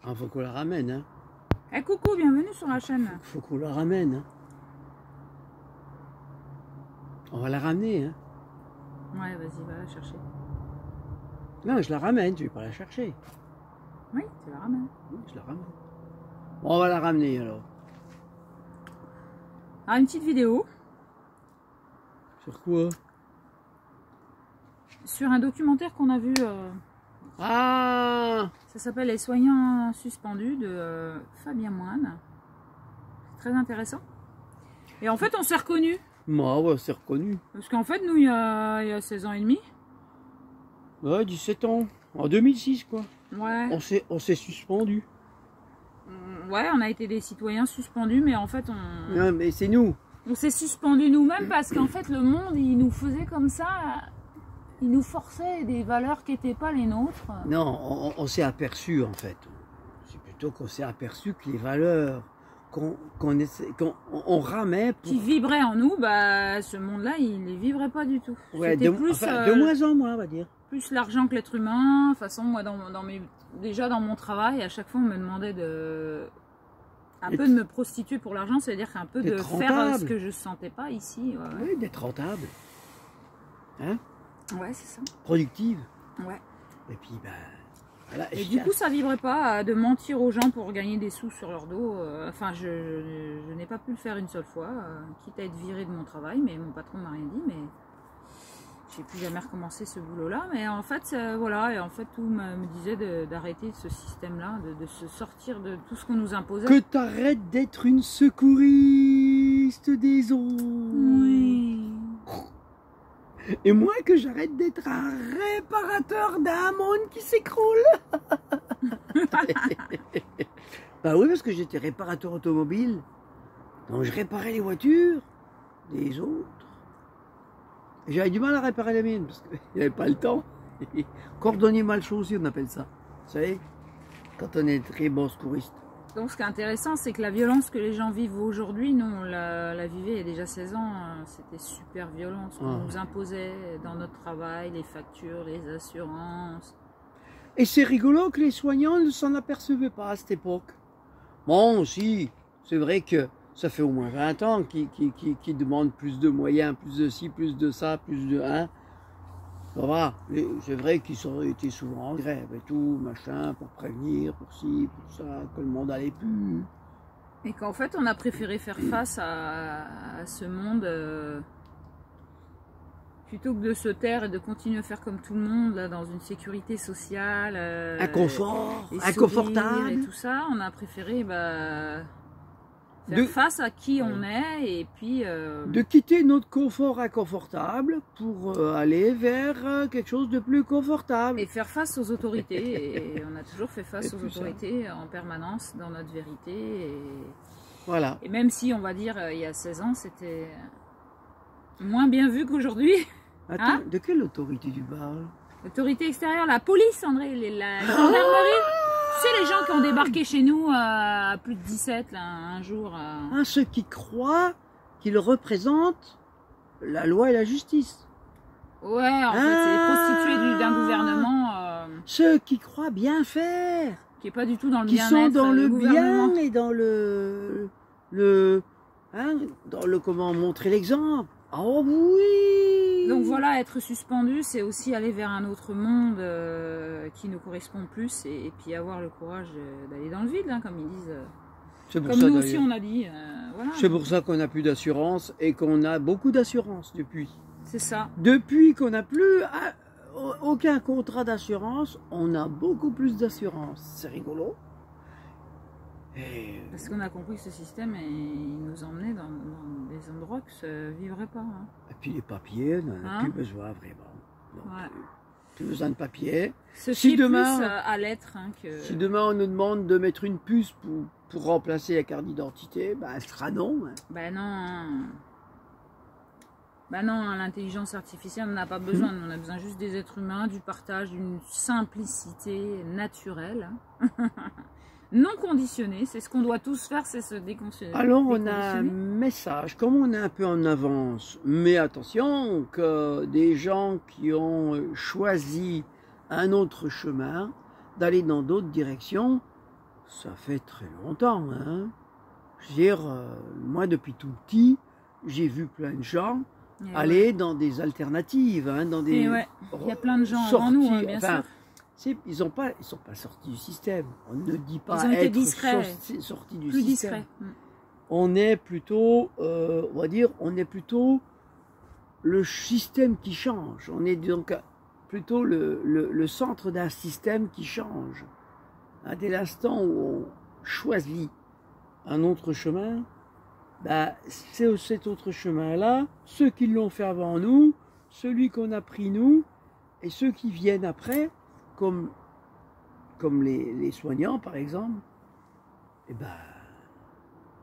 Ah, faut qu'on la ramène, hein. Eh coucou, bienvenue sur la chaîne. Faut qu'on la ramène, hein. On va la ramener, hein. Ouais, vas-y, va la chercher. Non, je la ramène, je vais pas la chercher. Oui, tu la ramènes. Oui, je la ramène. Bon, on va la ramener alors. Ah, une petite vidéo Sur quoi? sur un documentaire qu'on a vu. Ah! Ça s'appelle Les soignants suspendus de Fabien Moine. Très intéressant. Et en fait, on s'est reconnus. Moi, ouais, c'est reconnu. Parce qu'en fait, nous, il y a 16 ans et demi. Ouais, 17 ans. En 2006, quoi. Ouais. On s'est suspendu. Ouais, on a été des citoyens suspendus, mais en fait, Non, mais c'est nous. on s'est suspendus nous-mêmes parce qu'en fait, le monde, il nous faisait comme ça. Il nous forçait des valeurs qui n'étaient pas les nôtres. Non, on s'est aperçu, en fait. C'est plutôt qu'on s'est aperçu que les valeurs qu'on ramait pour... Qui vibraient en nous, bah, ce monde-là, il les vibrait pas du tout. Ouais, C'était de moins en moins, on va dire. Plus l'argent que l'être humain. De toute façon, moi, déjà dans mon travail, à chaque fois, on me demandait un peu de me prostituer pour l'argent, c'est-à-dire un peu de faire ce que je sentais pas ici. Ouais. Oui, d'être rentable. Hein? Ouais, c'est ça. Productive. Ouais. Et puis, ben... Voilà, et du coup, ça vibrait pas de mentir aux gens pour gagner des sous sur leur dos. Enfin, je n'ai pas pu le faire une seule fois, quitte à être virée de mon travail, mais mon patron m'a rien dit, mais j'ai plus jamais recommencé ce boulot-là. Mais en fait, voilà, et en fait, tout me disait d'arrêter ce système-là, de se sortir de tout ce qu'on nous imposait. Que t'arrêtes d'être une secouriste des autres. Oui. Et moi, que j'arrête d'être un réparateur d'un monde qui s'écroule. Bah oui, parce que j'étais réparateur automobile. Donc je réparais les voitures des autres. J'avais du mal à réparer les miennes, parce qu'il n'y avait pas le temps. Cordonnier mal chaussé, on appelle ça. Vous savez, quand on est très bon secouriste. Donc ce qui est intéressant, c'est que la violence que les gens vivent aujourd'hui, nous on la vivait il y a déjà 16 ans, c'était super violent, ce qu'on nous imposait dans notre travail, les factures, les assurances. Et c'est rigolo que les soignants ne s'en apercevaient pas à cette époque. Bon, si, c'est vrai que ça fait au moins 20 ans qu'ils demandent plus de moyens, plus de ci, plus de ça, plus de... Hein. Ça va, c'est vrai qu'ils étaient souvent en grève et tout, machin, pour prévenir, pour ci, pour ça, que le monde allait plus. Et qu'en fait, on a préféré faire face à ce monde plutôt que de se taire et de continuer à faire comme tout le monde, là, dans une sécurité sociale. Un confort, inconfortable. Et tout ça, on a préféré faire face à qui on est et puis... De quitter notre confort inconfortable pour aller vers quelque chose de plus confortable. Et faire face aux autorités. Et on a toujours fait face aux autorités en permanence dans notre vérité. Et... Voilà. Et même si, on va dire, il y a 16 ans, c'était moins bien vu qu'aujourd'hui. Attends, hein? de quelle autorité tu parles? L'autorité extérieure, la police, André, la gendarmerie. Tu sais, les gens qui ont débarqué chez nous à plus de 17, là, un jour. Ceux qui croient qu'ils représentent la loi et la justice. Ouais, en fait, c'est les prostituées d'un gouvernement. Ceux qui croient bien faire. Qui n'est pas du tout dans le bien-être. Qui sont dans le bien et dans dans le comment montrer l'exemple. Oh oui. Donc voilà, être suspendu, c'est aussi aller vers un autre monde qui nous correspond plus et puis avoir le courage d'aller dans le vide, hein, comme ils disent. Comme nous aussi on a dit. Voilà. C'est pour ça qu'on n'a plus d'assurance et qu'on a beaucoup d'assurance depuis. C'est ça. Depuis qu'on n'a plus aucun contrat d'assurance, on a beaucoup plus d'assurance. C'est rigolo. Parce qu'on a compris que ce système, il nous emmenait dans des endroits que ça ne vivrait pas. Hein. Et puis les papiers, on n'en a plus besoin vraiment. Donc, plus besoin de papier. Si demain, plus à l'être. Hein, si demain on nous demande de mettre une puce pour remplacer la carte d'identité, bah, elle sera non. Hein. Ben non. Hein. Ben non, l'intelligence artificielle, on n'a pas besoin. On a besoin juste des êtres humains, du partage, d'une simplicité naturelle. Non conditionné, c'est ce qu'on doit tous faire, c'est se déconditionner. Alors on a un message, comme on est un peu en avance, mais attention que des gens qui ont choisi un autre chemin, d'aller dans d'autres directions, ça fait très longtemps. Hein. Je veux dire, moi, depuis tout petit, j'ai vu plein de gens aller dans des alternatives, hein, dans des... Ouais. Il y a plein de gens avant nous, hein, bien sûr. Ils sont pas sortis du système. On ne dit pas ils ont été être sortis du plus système. Discrets. On est plutôt, on va dire, on est plutôt le système qui change. On est donc plutôt le centre d'un système qui change. À dès l'instant où on choisit un autre chemin, bah, c'est cet autre chemin-là, ceux qui l'ont fait avant nous, celui qu'on a pris nous, et ceux qui viennent après, comme les soignants par exemple, eh ben,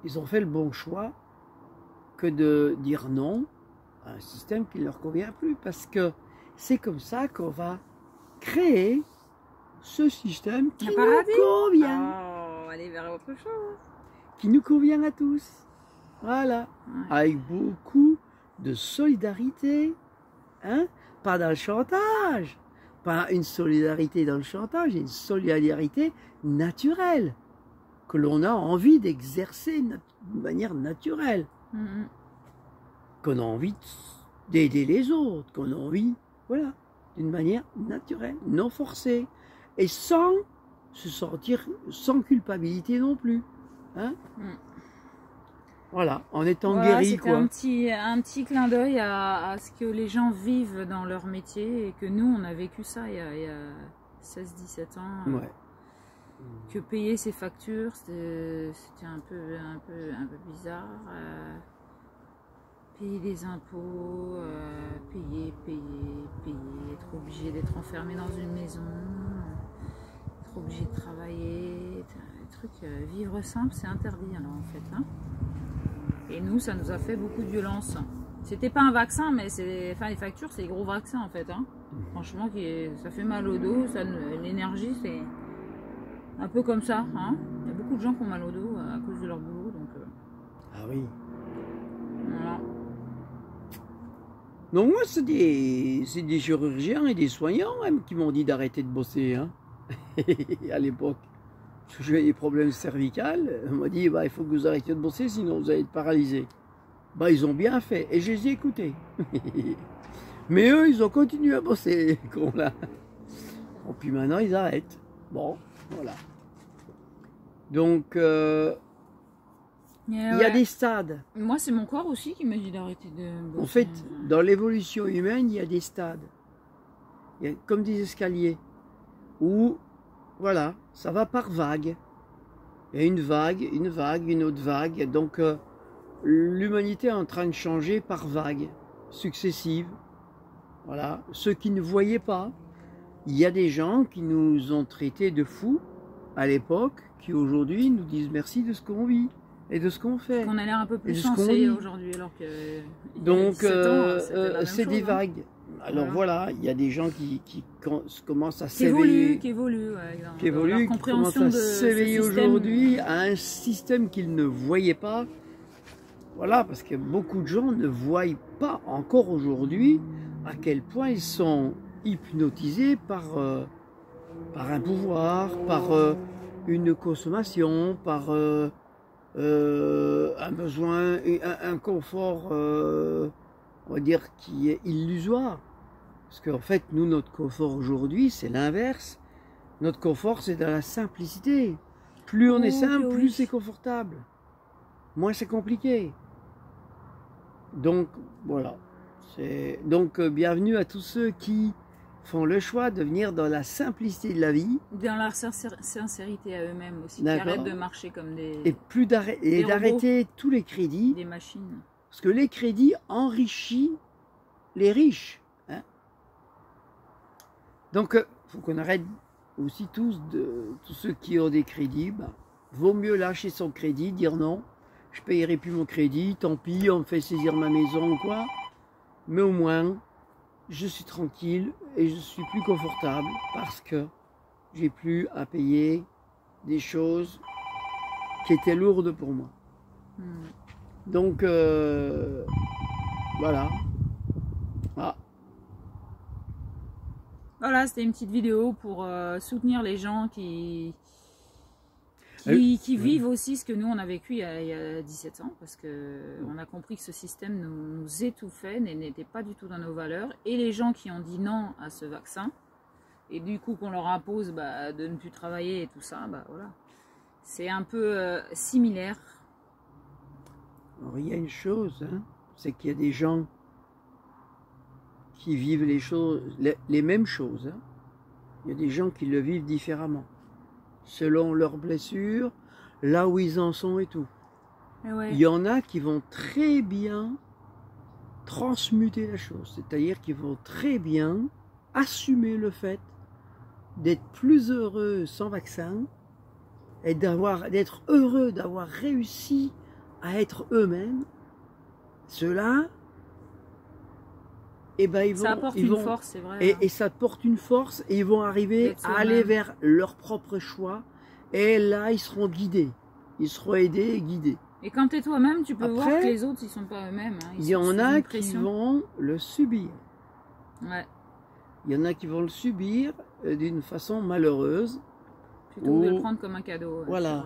ils ont fait le bon choix que de dire non à un système qui ne leur convient plus, parce que c'est comme ça qu'on va créer ce système qui nous convient. Oh, aller vers autre chose. Qui nous convient à tous. Voilà. Ouais. Avec beaucoup de solidarité. Hein? Pas dans le chantage. Pas une solidarité dans le chantage, une solidarité naturelle. Que l'on a envie d'exercer de manière naturelle. Qu'on a envie d'aider les autres. Qu'on a envie, voilà, d'une manière naturelle, non forcée. Et sans se sentir, sans culpabilité non plus. Hein? Voilà, en étant guéri, quoi. C'était un petit clin d'œil à ce que les gens vivent dans leur métier et que nous, on a vécu ça il y a 16-17 ans. Ouais. Que payer ses factures, c'était un peu bizarre. Payer des impôts, payer, être obligé d'être enfermé dans une maison, être obligé de travailler, vivre simple, c'est interdit alors en fait. Hein. Et nous, ça nous a fait beaucoup de violence. C'était pas un vaccin, mais les factures, c'est des gros vaccins en fait. Hein. Franchement, ça fait mal au dos, l'énergie, c'est un peu comme ça. Hein. Il y a beaucoup de gens qui ont mal au dos à cause de leur boulot. Donc, ah oui. Voilà. Donc moi, c'est des chirurgiens et des soignants même qui m'ont dit d'arrêter de bosser. Hein. À l'époque. Parce que j'avais des problèmes cervicales. On m'a dit, bah, il faut que vous arrêtiez de bosser, sinon vous allez être paralysé. Bah, ils ont bien fait. Et je les ai écoutés. Mais eux, ils ont continué à bosser, les cons là. Et puis maintenant, ils arrêtent. Bon, voilà. Donc, il y a des stades. Moi, c'est mon corps aussi qui m'a dit d'arrêter de bosser. En fait, dans l'évolution humaine, il y a des stades. Il y a comme des escaliers. Où, voilà, ça va par vague. Il y a une vague, une autre vague. Donc, l'humanité est en train de changer par vagues successives. Voilà. Ceux qui ne voyaient pas, il y a des gens qui nous ont traités de fous à l'époque, qui aujourd'hui nous disent merci de ce qu'on vit et de ce qu'on fait. On a l'air un peu plus sensé aujourd'hui, alors que. Donc, c'est des vagues. Alors voilà, il y a des gens qui commencent à s'éveiller. Qui évoluent, qui commencent à s'éveiller aujourd'hui à un système qu'ils ne voyaient pas. Voilà, parce que beaucoup de gens ne voient pas encore aujourd'hui à quel point ils sont hypnotisés par un pouvoir, par une consommation, par un besoin, un confort, on va dire, qui est illusoire. Parce qu'en fait, nous, notre confort aujourd'hui, c'est l'inverse. Notre confort, c'est dans la simplicité. Plus on est simple, plus c'est confortable. Moins c'est compliqué. Donc, voilà. Donc, bienvenue à tous ceux qui font le choix de venir dans la simplicité de la vie. Dans leur sincérité à eux-mêmes aussi. Qui arrêtent de marcher comme des... Et d'arrêter tous les crédits. Des machines. Parce que les crédits enrichissent les riches. Hein. Donc, il faut qu'on arrête aussi tous ceux qui ont des crédits. Bah, vaut mieux lâcher son crédit, dire non. Je ne payerai plus mon crédit, tant pis, on me fait saisir ma maison ou quoi. Mais au moins, je suis tranquille et je suis plus confortable parce que j'ai plus à payer des choses qui étaient lourdes pour moi. Donc, voilà. Ah. Voilà, c'était une petite vidéo pour soutenir les gens qui qui vivent aussi ce que nous on a vécu il y a 17 ans, parce qu'on a compris que ce système nous étouffait, n'était pas du tout dans nos valeurs, et les gens qui ont dit non à ce vaccin, et du coup qu'on leur impose de ne plus travailler et tout ça, voilà. C'est un peu similaire. Alors, il y a une chose, hein, c'est qu'il y a des gens qui vivent les mêmes choses. Hein. Il y a des gens qui le vivent différemment, selon leurs blessures, là où ils en sont et tout. Ouais. Il y en a qui vont très bien transmuter la chose, c'est-à-dire qu'ils vont très bien assumer le fait d'être plus heureux sans vaccin et d'être heureux d'avoir réussi à être eux-mêmes. Ceux-là, ça apporte une force, c'est vrai. Et ça porte une force, et ils vont arriver à aller vers leur propre choix, et là ils seront guidés, ils seront aidés et guidés. Et quand tu es toi-même, tu peux voir que les autres ils sont pas eux-mêmes. Hein. Il y en a qui vont le subir. Ouais. Il y en a qui vont le subir d'une façon malheureuse. Plutôt que de le prendre comme un cadeau. Ouais, voilà.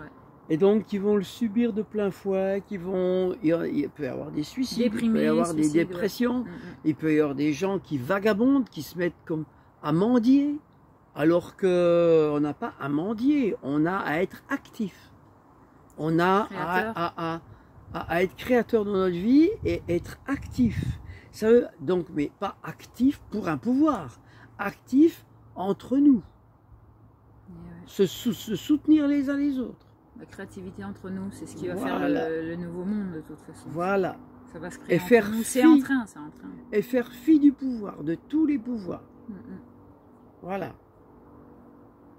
Et donc, qui vont le subir de plein fouet, il peut y avoir des suicides, déprimés, il peut y avoir des dépressions, ouais. Il peut y avoir des gens qui vagabondent, qui se mettent comme à mendier, alors qu'on n'a pas à mendier, on a à être actif. On a à être créateur dans notre vie et être actif. Ça veut, donc, mais pas actif pour un pouvoir, actif entre nous. Se soutenir les uns les autres. La créativité entre nous, c'est ce qui va faire le nouveau monde de toute façon. Voilà. Ça va se créer entre nous. C'est en train. Et faire fi du pouvoir, de tous les pouvoirs. Voilà.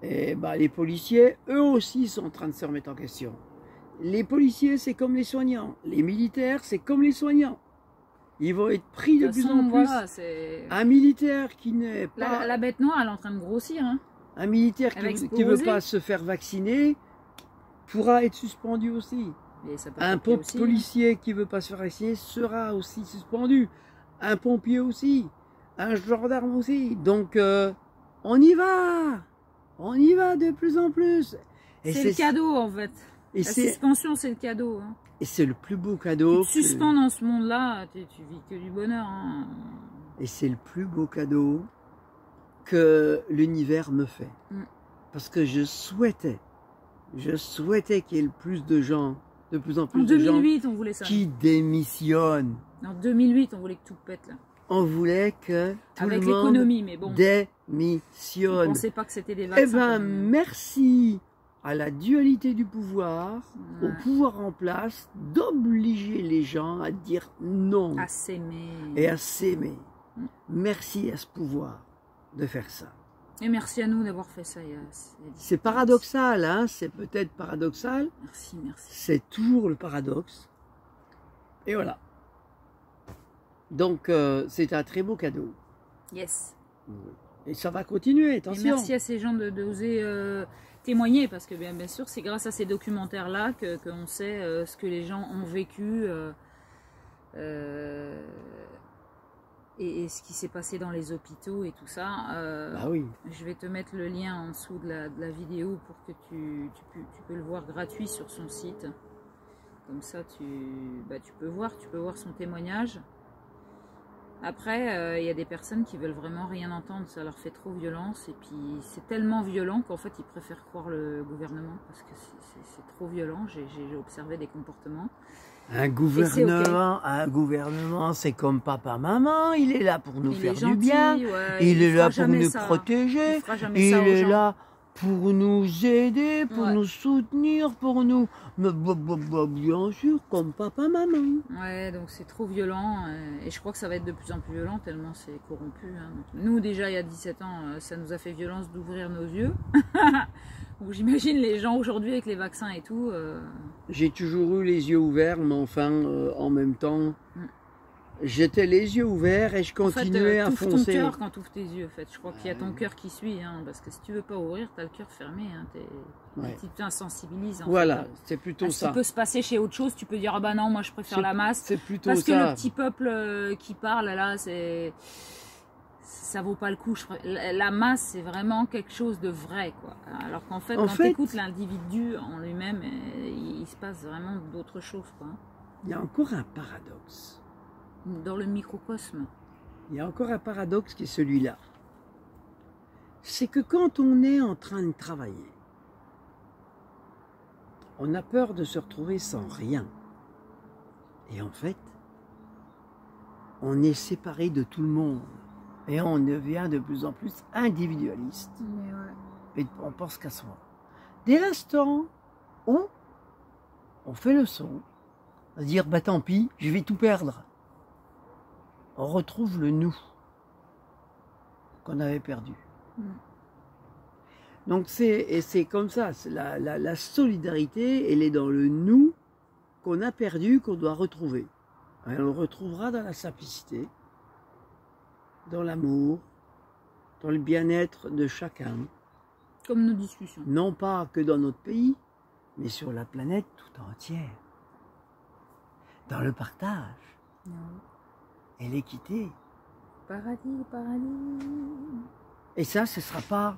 Et les policiers, eux aussi, sont en train de se remettre en question. Les policiers, c'est comme les soignants. Les militaires, c'est comme les soignants. Ils vont être pris de plus en plus. Voilà, un militaire qui n'est pas... La bête noire, elle est en train de grossir. Hein. Un militaire qui ne veut pas se faire vacciner pourra être suspendu aussi. Un policier qui ne veut pas se faire vacciner sera aussi suspendu. Un pompier aussi. Un gendarme aussi. Donc, on y va. On y va de plus en plus. C'est le cadeau, en fait. La suspension, c'est le cadeau. Hein. Et c'est le plus beau cadeau. Tu te suspends dans ce monde-là, tu vis que du bonheur. Hein. Et c'est le plus beau cadeau que l'univers me fait. Parce que je souhaitais qu'il y ait le plus de gens, de plus en plus de gens on voulait ça. Qui démissionnent. En 2008, on voulait que tout pète là. On voulait que tout le monde démissionne. On ne pensait pas que c'était des vaccins. Eh bien, merci à la dualité du pouvoir, au pouvoir en place, d'obliger les gens à dire non. À s'aimer. Et à s'aimer. Merci à ce pouvoir de faire ça. Et merci à nous d'avoir fait ça. C'est paradoxal, hein, c'est peut-être paradoxal. Merci. C'est toujours le paradoxe. Et voilà. Donc, c'est un très beau cadeau. Yes. Et ça va continuer, attention. Et merci à ces gens d'oser témoigner, parce que bien sûr, c'est grâce à ces documentaires-là qu'on sait ce que les gens ont vécu. Et ce qui s'est passé dans les hôpitaux et tout ça. Oui. Je vais te mettre le lien en dessous de la vidéo pour que tu peux le voir gratuit sur son site. Comme ça, tu peux voir son témoignage. Après, il y a des personnes qui veulent vraiment rien entendre, ça leur fait trop violence. Et puis, c'est tellement violent qu'en fait, ils préfèrent croire le gouvernement parce que c'est trop violent. J'ai observé des comportements. Un gouvernement, c'est comme papa, maman. Il est là pour nous faire du bien. Il est là pour nous protéger. Il est là pour nous aider, pour nous soutenir, pour nous... Bien sûr, comme papa, maman. Ouais, donc c'est trop violent. Et je crois que ça va être de plus en plus violent, tellement c'est corrompu. Hein. Donc, nous, déjà, il y a 17 ans, ça nous a fait violence d'ouvrir nos yeux. J'imagine les gens aujourd'hui avec les vaccins et tout. J'ai toujours eu les yeux ouverts, mais enfin, en même temps... J'étais les yeux ouverts et je continuais à foncer. En fait, ton cœur quand tu ouvres tes yeux, en fait. Je crois qu'il y a ton cœur qui suit, hein, parce que si tu veux pas ouvrir, tu as le cœur fermé. Hein, tu t'insensibilises. Voilà, c'est plutôt ça. Ce qui peut se passer chez autre chose, tu peux dire, ah bah non, moi je préfère la masse. C'est plutôt parce ça. Parce que le petit peuple qui parle, là, ça vaut pas le coup. La masse, c'est vraiment quelque chose de vrai, quoi. Alors qu'en fait, quand tu écoutes l'individu en lui-même, il se passe vraiment d'autres choses, quoi. Il y a encore un paradoxe. Dans le microcosme. Il y a encore un paradoxe qui est celui-là. C'est que quand on est en train de travailler, on a peur de se retrouver sans rien. Et en fait, on est séparé de tout le monde. Et on devient de plus en plus individualiste. Ouais. Et on pense qu'à soi. Dès l'instant où on fait le saut, à se dire, bah tant pis, je vais tout perdre. On retrouve le nous qu'on avait perdu. Donc c'est comme ça, la solidarité, elle est dans le nous qu'on a perdu, qu'on doit retrouver. Et on le retrouvera dans la simplicité, dans l'amour, dans le bien-être de chacun. Comme nos discussions. Non pas que dans notre pays, mais sur la planète tout entière. Dans le partage et l'équité. Paradis, paradis. Et ça, ce ne sera pas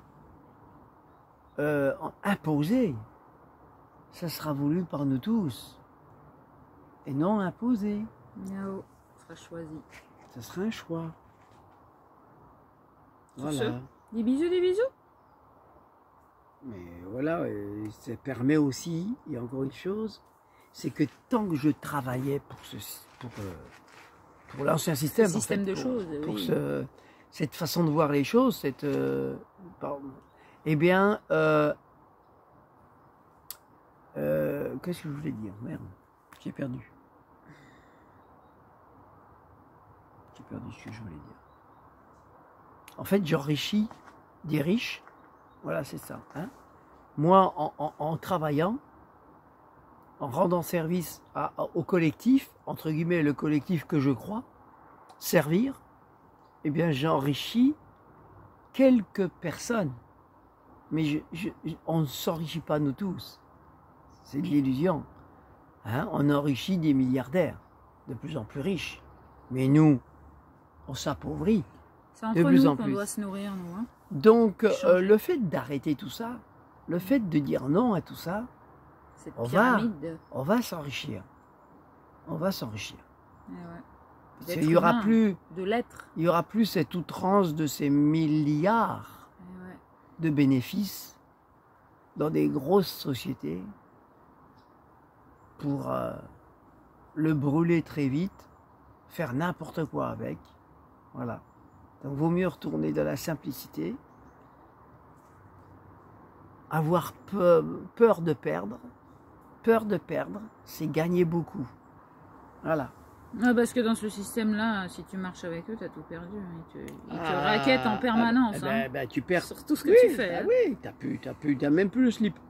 imposé. Ça sera voulu par nous tous. Et non imposé. Non, ça sera choisi. Ça sera un choix. Voilà. Des bisous, des bisous. Mais voilà, ça permet aussi, il y a encore une chose, c'est que tant que je travaillais pour l'ancien système, système de choses, pour cette façon de voir les choses, eh bien, qu'est-ce que je voulais dire? Merde, j'ai perdu. J'ai perdu ce que je voulais dire. En fait, j'enrichis des riches. Voilà, c'est ça. Hein. Moi, en travaillant, en rendant service au collectif, entre guillemets, le collectif que je crois, servir, eh bien, j'enrichis quelques personnes. Mais on ne s'enrichit pas nous tous. C'est de l'illusion. Hein. On enrichit des milliardaires, de plus en plus riches. Mais nous, on s'appauvrit. C'est entre nous qu'on doit se nourrir, nous. Hein. Donc, le fait d'arrêter tout ça, le fait de dire non à tout ça, on va s'enrichir. On va s'enrichir. Ouais. Il n'y aura plus de l'être. Il y aura plus cette outrance de ces milliards de bénéfices dans des grosses sociétés pour le brûler très vite, faire n'importe quoi avec. Voilà. Donc, vaut mieux retourner dans la simplicité, avoir peur de perdre. Peur de perdre, c'est gagner beaucoup. Voilà. Ah, parce que dans ce système-là, si tu marches avec eux, tu as tout perdu. Ils te raquettent en permanence. Tu perds sur tout ce que tu fais. Oui, t'as même plus le slip.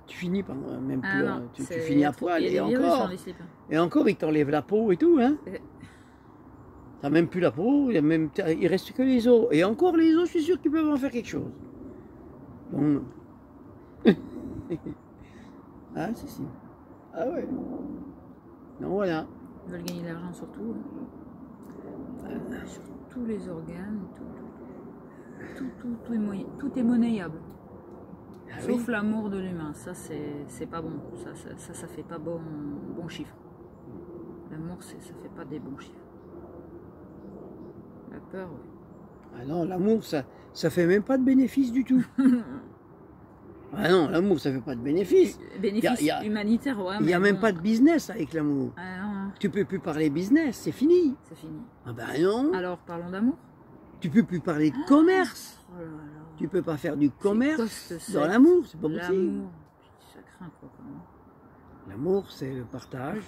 Tu finis par même plus. Non, tu finis à poil et encore. Et encore, ils t'enlèvent la peau et tout. Hein. T'as même plus la peau, il reste que les os. Et encore, les os, je suis sûr qu'ils peuvent en faire quelque chose. Bon. Ah, c'est si. Ah ouais. Non, voilà. Ils veulent gagner de l'argent sur tout. Sur tous les organes, tout est monnayable. Sauf l'amour de l'humain. Ça, c'est pas bon. Ça fait pas bon chiffre. L'amour, ça fait pas des bons chiffres. La peur, oui. Ah non, l'amour, ça fait même pas de bénéfice du tout. Ah non, l'amour, ça fait pas de bénéfice. Bénéfice humanitaire, ouais. Il n'y a même pas de business avec l'amour. Ah non. Tu peux plus parler business, c'est fini. C'est fini. Ah ben non. Alors, parlons d'amour. Tu peux plus parler de commerce. Oh là là. Tu peux pas faire du commerce dans l'amour, c'est pas possible. L'amour, ça craint quoi quand même. L'amour, c'est le partage,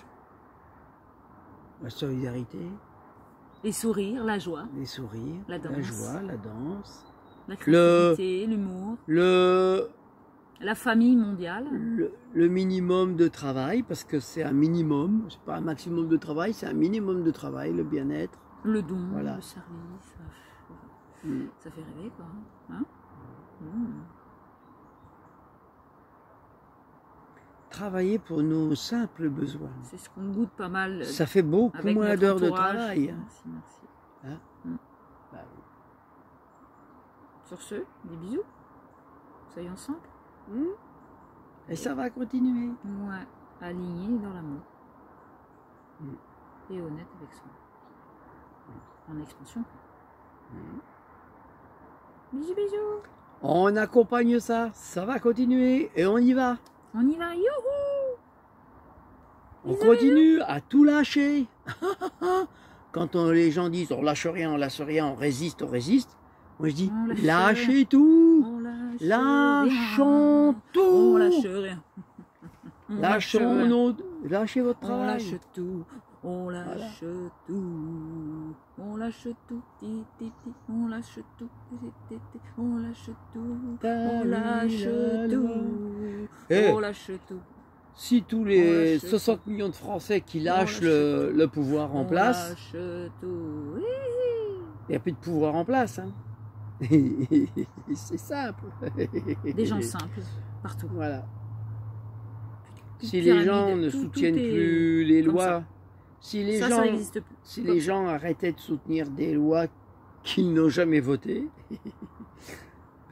la solidarité. Les sourires, la joie. Les sourires, la joie, la danse. La créativité, l'humour. La famille mondiale. Le minimum de travail, parce que c'est un minimum, c'est pas un maximum de travail, c'est un minimum de travail, le bien-être. Le don, le service. Ça fait rêver quoi. Hein. Travailler pour nos simples besoins. C'est ce qu'on goûte pas mal. Ça fait beaucoup moins d'heures de travail. Merci. Hein. Sur ce, des bisous. Soyons simples. Et ça va continuer. Ouais, aligné dans l'amour. Et honnête avec soi. En expansion. Bisous, bisous. On accompagne ça, ça va continuer et on y va. On y va, youhou. On continue à tout lâcher. Quand les gens disent on lâche rien, on résiste, moi je dis lâchez tout. Lâchons tout. On lâche rien. Lâchez votre travail. On lâche tout. On lâche tout. On lâche tout. On lâche tout. On lâche tout. On lâche tout. On lâche tout. Si tous les 60 millions de Français qui lâchent le pouvoir en place, il n'y a plus de pouvoir en place. Hein. C'est simple. Des gens simples, partout. Voilà. Si les gens ne soutiennent plus les lois, si les gens arrêtaient de soutenir des lois qu'ils n'ont jamais votées,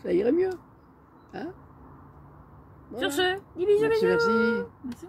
ça irait mieux. Hein? Sur ce, dis bisous, merci. Merci.